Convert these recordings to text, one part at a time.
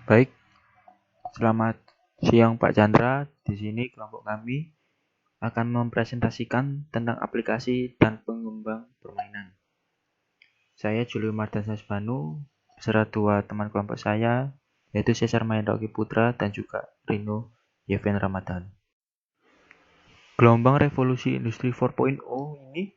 Baik, selamat siang Pak Chandra. Di sini kelompok kami akan mempresentasikan tentang aplikasi dan pengembang permainan. Saya Julio Mardansyah Banu, beserta dua teman kelompok saya, yaitu Cesar Mahendra Putra dan juga Rino Yeven Ramadan. Gelombang revolusi industri 4.0 ini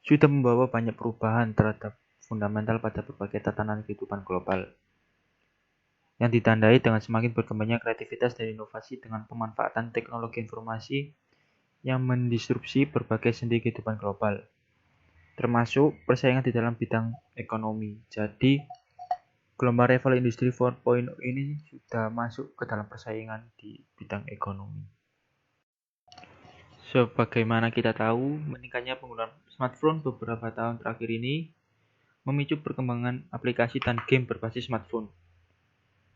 sudah membawa banyak perubahan terhadap fundamental pada berbagai tatanan kehidupan global, yang ditandai dengan semakin berkembangnya kreativitas dan inovasi dengan pemanfaatan teknologi informasi yang mendisrupsi berbagai sendi kehidupan global, termasuk persaingan di dalam bidang ekonomi. Jadi, gelombang revolusi industri 4.0 ini sudah masuk ke dalam persaingan di bidang ekonomi. Sebagaimana kita tahu, meningkatnya penggunaan smartphone beberapa tahun terakhir ini memicu perkembangan aplikasi dan game berbasis smartphone.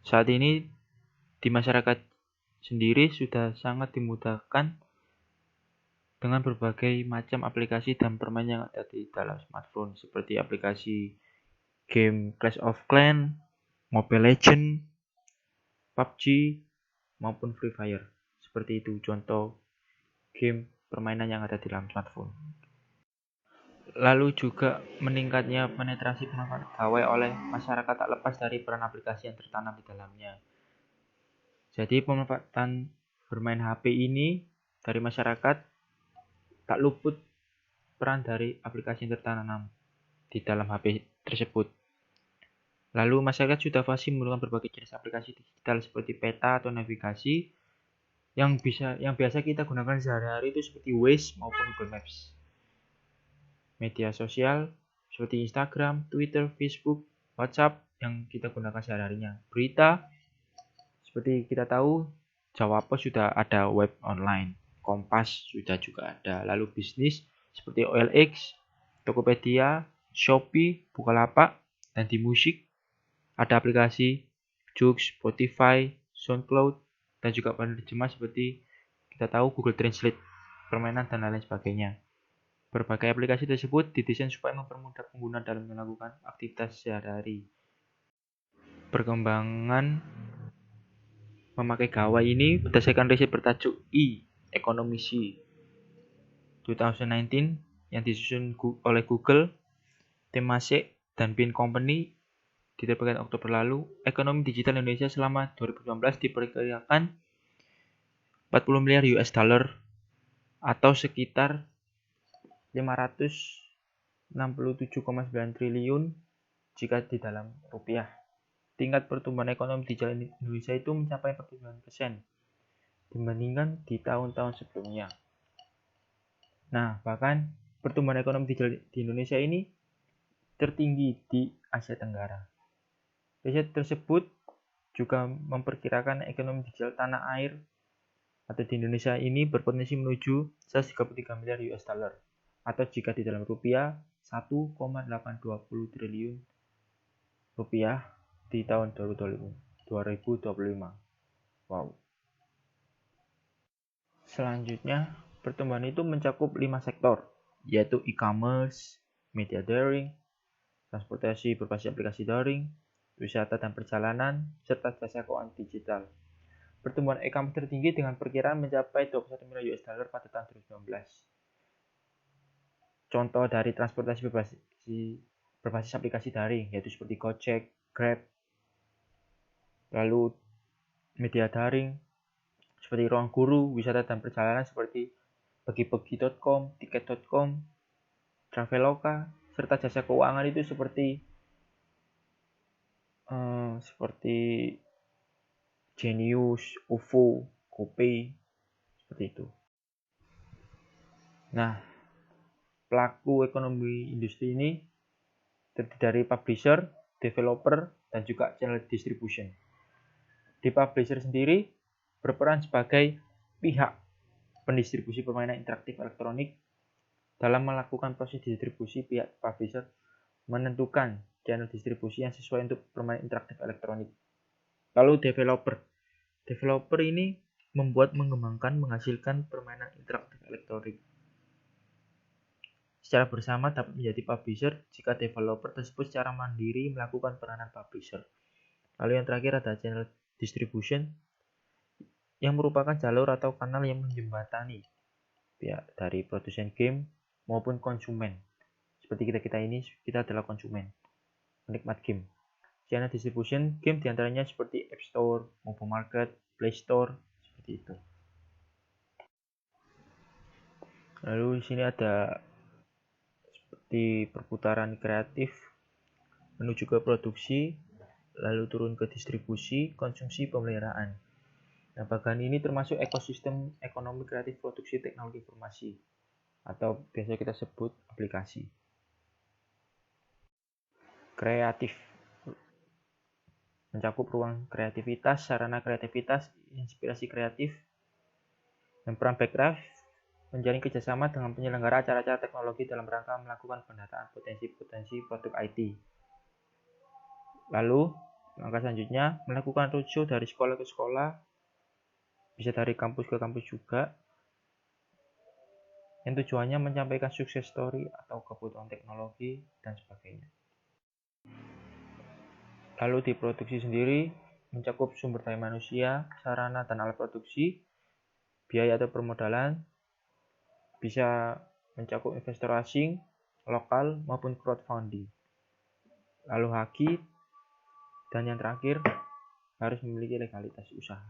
Saat ini di masyarakat sendiri sudah sangat dimudahkan dengan berbagai macam aplikasi dan permainan yang ada di dalam smartphone, seperti aplikasi game Clash of Clans, Mobile Legends, PUBG, maupun Free Fire. Seperti itu contoh game permainan yang ada di dalam smartphone. Lalu juga meningkatnya penetrasi pemanfaatan gawai oleh masyarakat tak lepas dari peran aplikasi yang tertanam di dalamnya. Jadi pemanfaatan bermain HP ini dari masyarakat tak luput peran dari aplikasi yang tertanam di dalam HP tersebut. Lalu masyarakat sudah fasih menggunakan berbagai jenis aplikasi digital seperti peta atau navigasi yang biasa kita gunakan sehari-hari itu seperti Waze maupun Google Maps. Media sosial seperti Instagram, Twitter, Facebook, WhatsApp yang kita gunakan sehari-harinya. Berita seperti kita tahu Jawa Pos sudah ada web online, Kompas sudah juga ada. Lalu bisnis seperti OLX, Tokopedia, Shopee, Bukalapak, dan di musik ada aplikasi Joox, Spotify, SoundCloud, dan juga penerjemah seperti kita tahu Google Translate, permainan, dan lain sebagainya. Berbagai aplikasi tersebut didesain supaya mempermudah pengguna dalam melakukan aktivitas sehari-hari. Perkembangan memakai gawai ini berdasarkan riset bertajuk E-Economy 2019 yang disusun oleh Google, Temasek, dan Bain Company diterbitkan Oktober lalu. Ekonomi digital Indonesia selama 2019 diperkirakan 40 miliar US dollar atau sekitar 567,9 triliun jika di dalam rupiah. Tingkat pertumbuhan ekonomi digital Indonesia itu mencapai 49% dibandingkan di tahun-tahun sebelumnya. Nah, bahkan pertumbuhan ekonomi digital di Indonesia ini tertinggi di Asia Tenggara. Riset tersebut juga memperkirakan ekonomi digital tanah air atau di Indonesia ini berpotensi menuju 133 miliar US dollar atau jika di dalam rupiah 1,820 triliun rupiah di tahun 2025. Wow. Selanjutnya, pertumbuhan itu mencakup 5 sektor, yaitu e-commerce, media daring, transportasi berbasis aplikasi daring, wisata dan perjalanan, serta jasa keuangan digital. Pertumbuhan e-commerce tertinggi dengan perkiraan mencapai 21 miliar US dollar pada tahun 2019. Contoh dari transportasi berbasis aplikasi daring, yaitu seperti Gojek, Grab, lalu media daring seperti Ruang Guru, wisata dan perjalanan seperti bagi-bagi.com, tiket.com, Traveloka, serta jasa keuangan itu seperti Genius, OVO, GoPay, seperti itu. Nah, pelaku ekonomi industri ini terdiri dari publisher, developer, dan juga channel distribution. Di publisher sendiri berperan sebagai pihak pendistribusi permainan interaktif elektronik. Dalam melakukan proses distribusi, pihak publisher menentukan channel distribusi yang sesuai untuk permainan interaktif elektronik. Lalu developer ini membuat, mengembangkan, menghasilkan permainan interaktif elektronik. Secara bersama dapat menjadi publisher jika developer tersebut secara mandiri melakukan peranan publisher. Lalu yang terakhir ada channel distribution, yang merupakan jalur atau kanal yang menjembatani pihak dari produsen game maupun konsumen. Seperti kita ini, kita adalah konsumen, penikmat game. Channel distribution game diantaranya seperti App Store, Mobile Market, Play Store, seperti itu. Lalu di sini ada seperti perputaran kreatif menuju ke produksi, lalu turun ke distribusi, konsumsi, pemeliharaan. Nah, bagian ini termasuk ekosistem ekonomi kreatif produksi teknologi informasi, atau biasa kita sebut aplikasi. Kreatif mencakup ruang kreativitas, sarana kreativitas, inspirasi kreatif, dan peran Backcraft menjalin kerjasama dengan penyelenggara acara-acara teknologi dalam rangka melakukan pendataan potensi-potensi produk IT. Lalu, langkah selanjutnya melakukan roadshow dari sekolah ke sekolah, bisa dari kampus ke kampus juga, yang tujuannya menyampaikan sukses story atau kebutuhan teknologi dan sebagainya. Lalu di produksi sendiri mencakup sumber daya manusia, sarana dan alat produksi, biaya atau permodalan, bisa mencakup investor asing, lokal maupun crowdfunding. Lalu haki, dan yang terakhir harus memiliki legalitas usaha.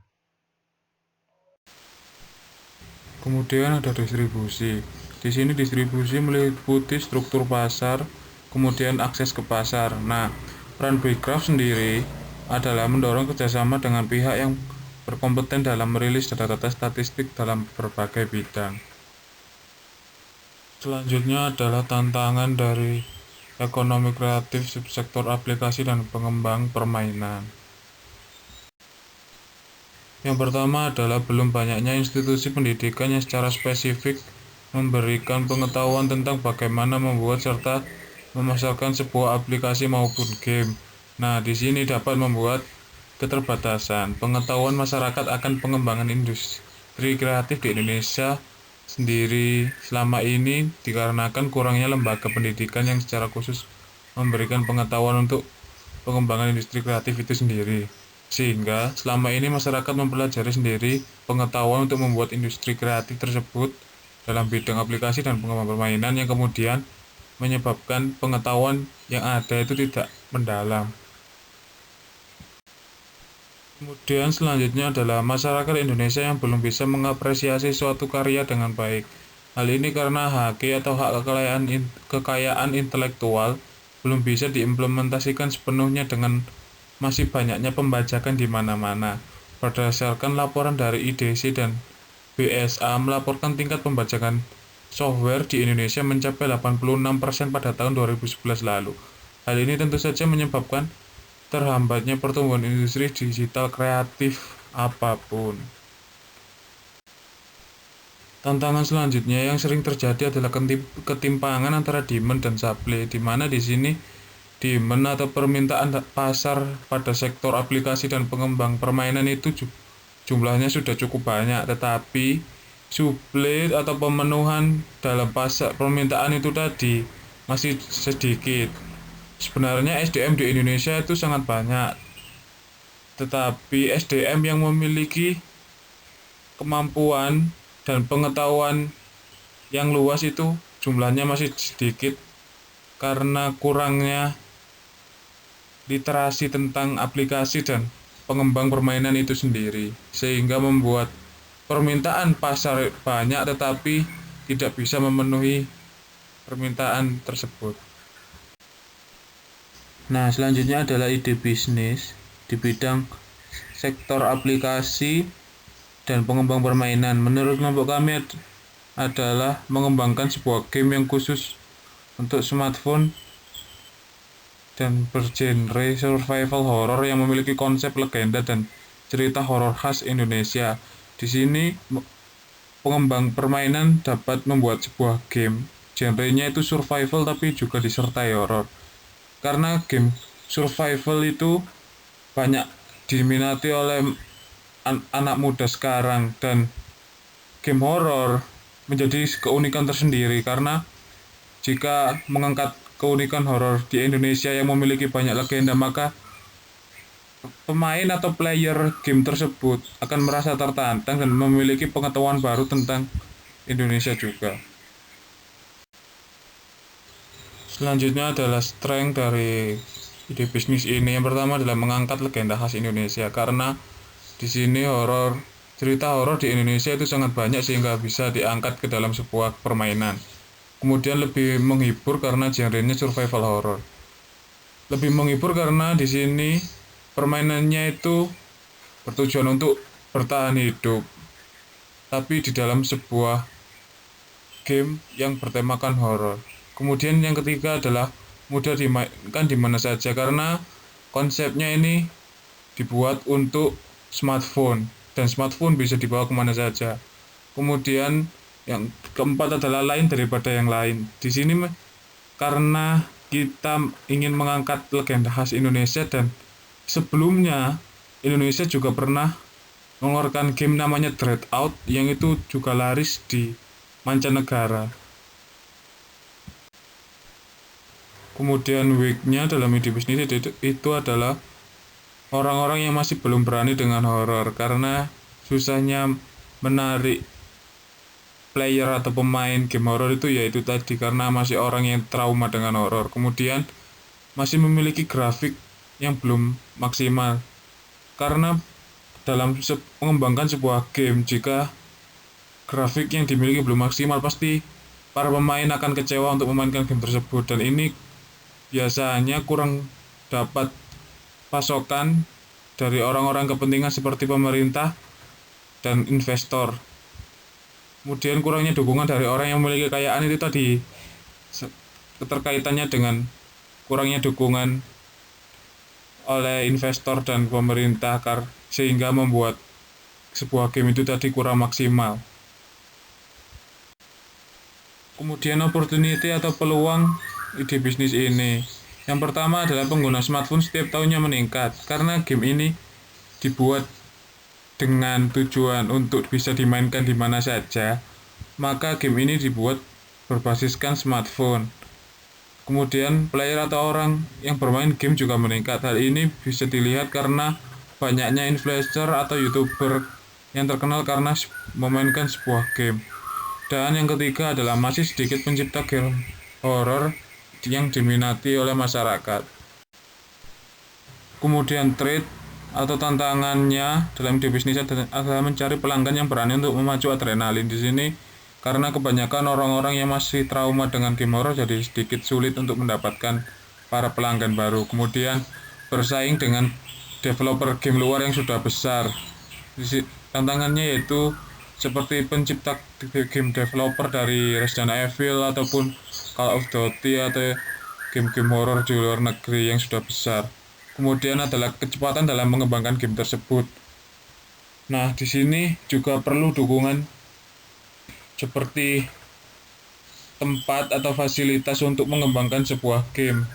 Kemudian ada distribusi. Di sini distribusi meliputi struktur pasar, kemudian akses ke pasar. Nah, peran Backcraft sendiri adalah mendorong kerjasama dengan pihak yang berkompeten dalam merilis data-data statistik dalam berbagai bidang. Selanjutnya adalah tantangan dari ekonomi kreatif subsektor aplikasi dan pengembang permainan. Yang pertama adalah belum banyaknya institusi pendidikan yang secara spesifik memberikan pengetahuan tentang bagaimana membuat serta memasarkan sebuah aplikasi maupun game. Nah, di sini dapat membuat keterbatasan pengetahuan masyarakat akan pengembangan industri kreatif di Indonesia sendiri selama ini dikarenakan kurangnya lembaga pendidikan yang secara khusus memberikan pengetahuan untuk pengembangan industri kreatif itu sendiri. Sehingga selama ini masyarakat mempelajari sendiri pengetahuan untuk membuat industri kreatif tersebut dalam bidang aplikasi dan pengembangan permainan yang kemudian menyebabkan pengetahuan yang ada itu tidak mendalam. Kemudian selanjutnya adalah masyarakat Indonesia yang belum bisa mengapresiasi suatu karya dengan baik. Hal ini karena hak atau hak kekayaan intelektual belum bisa diimplementasikan sepenuhnya dengan masih banyaknya pembajakan di mana-mana. Berdasarkan laporan dari IDC dan BSA melaporkan tingkat pembajakan software di Indonesia mencapai 86% pada tahun 2011 lalu. Hal ini tentu saja menyebabkan terhambatnya pertumbuhan industri digital kreatif apapun. Tantangan selanjutnya yang sering terjadi adalah ketimpangan antara demand dan supply, di mana di sini demand atau permintaan pasar pada sektor aplikasi dan pengembang permainan itu jumlahnya sudah cukup banyak, tetapi supply atau pemenuhan dalam pasar permintaan itu tadi masih sedikit. Sebenarnya SDM di Indonesia itu sangat banyak, tetapi SDM yang memiliki kemampuan dan pengetahuan yang luas itu jumlahnya masih sedikit karena kurangnya literasi tentang aplikasi dan pengembang permainan itu sendiri, sehingga membuat permintaan pasar banyak tetapi tidak bisa memenuhi permintaan tersebut. Nah, selanjutnya adalah ide bisnis di bidang sektor aplikasi dan pengembang permainan. Menurut kelompok kami adalah mengembangkan sebuah game yang khusus untuk smartphone dan bergenre survival horror yang memiliki konsep legenda dan cerita horor khas Indonesia. Di sini pengembang permainan dapat membuat sebuah game genrenya itu survival tapi juga disertai horor. Karena game survival itu banyak diminati oleh anak muda sekarang, dan game horror menjadi keunikan tersendiri karena jika mengangkat keunikan horor di Indonesia yang memiliki banyak legenda, maka pemain atau player game tersebut akan merasa tertantang dan memiliki pengetahuan baru tentang Indonesia juga. Selanjutnya adalah strength dari ide bisnis ini. Yang pertama adalah mengangkat legenda khas Indonesia, karena di sini cerita horor di Indonesia itu sangat banyak sehingga bisa diangkat ke dalam sebuah permainan. Kemudian lebih menghibur karena genrenya survival horror. Lebih menghibur karena di sini permainannya itu bertujuan untuk bertahan hidup, tapi di dalam sebuah game yang bertemakan horor. Kemudian yang ketiga adalah mudah dimainkan di mana saja, karena konsepnya ini dibuat untuk smartphone dan smartphone bisa dibawa kemana saja. Kemudian yang keempat adalah lain daripada yang lain. Di sini karena kita ingin mengangkat legenda khas Indonesia, dan sebelumnya Indonesia juga pernah mengeluarkan game namanya Dreadout yang itu juga laris di mancanegara. Kemudian weaknya dalam ide bisnis itu adalah orang-orang yang masih belum berani dengan horor, karena susahnya menarik player atau pemain game horor itu yaitu tadi karena masih orang yang trauma dengan horor. Kemudian masih memiliki grafik yang belum maksimal, karena dalam mengembangkan sebuah game, jika grafik yang dimiliki belum maksimal, pasti para pemain akan kecewa untuk memainkan game tersebut, dan ini biasanya kurang dapat pasokan dari orang-orang kepentingan seperti pemerintah dan investor. Kemudian kurangnya dukungan dari orang yang memiliki kekayaan itu tadi, keterkaitannya dengan kurangnya dukungan oleh investor dan pemerintah, sehingga membuat sebuah game itu tadi kurang maksimal. Kemudian opportunity atau peluang ide bisnis ini. Yang pertama adalah pengguna smartphone setiap tahunnya meningkat, karena game ini dibuat dengan tujuan untuk bisa dimainkan di mana saja, maka game ini dibuat berbasiskan smartphone. Kemudian player atau orang yang bermain game juga meningkat. Hal ini bisa dilihat karena banyaknya influencer atau youtuber yang terkenal karena memainkan sebuah game. Dan yang ketiga adalah masih sedikit pencipta game horror yang diminati oleh masyarakat. Kemudian trade atau tantangannya dalam ide bisnis adalah mencari pelanggan yang berani untuk memacu adrenalin. Di sini karena kebanyakan orang-orang yang masih trauma dengan game horror, jadi sedikit sulit untuk mendapatkan para pelanggan baru. Kemudian bersaing dengan developer game luar yang sudah besar. Tantangannya yaitu seperti pencipta game developer dari Resident Evil ataupun Call of Duty atau game-game horror di luar negeri yang sudah besar. Kemudian adalah kecepatan dalam mengembangkan game tersebut. Nah, di sini juga perlu dukungan seperti tempat atau fasilitas untuk mengembangkan sebuah game,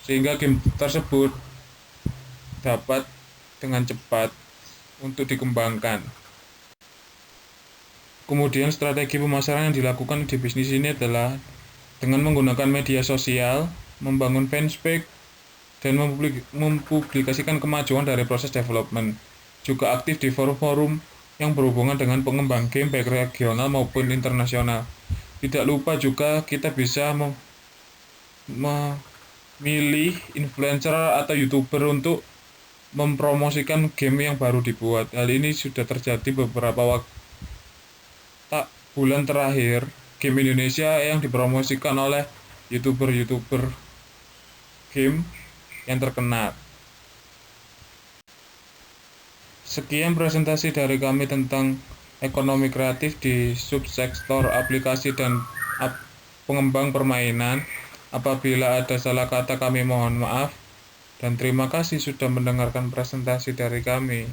sehingga game tersebut dapat dengan cepat untuk dikembangkan. Kemudian strategi pemasaran yang dilakukan di bisnis ini adalah dengan menggunakan media sosial, membangun fanspage, dan mempublikasikan kemajuan dari proses development. Juga aktif di forum-forum yang berhubungan dengan pengembang game baik regional maupun internasional. Tidak lupa juga kita bisa memilih influencer atau youtuber untuk mempromosikan game yang baru dibuat. Hal ini sudah terjadi beberapa bulan terakhir. Game Indonesia yang dipromosikan oleh youtuber game yang terkenal. Sekian presentasi dari kami tentang ekonomi kreatif di subsektor aplikasi dan pengembang permainan. Apabila ada salah kata kami mohon maaf, dan terima kasih sudah mendengarkan presentasi dari kami.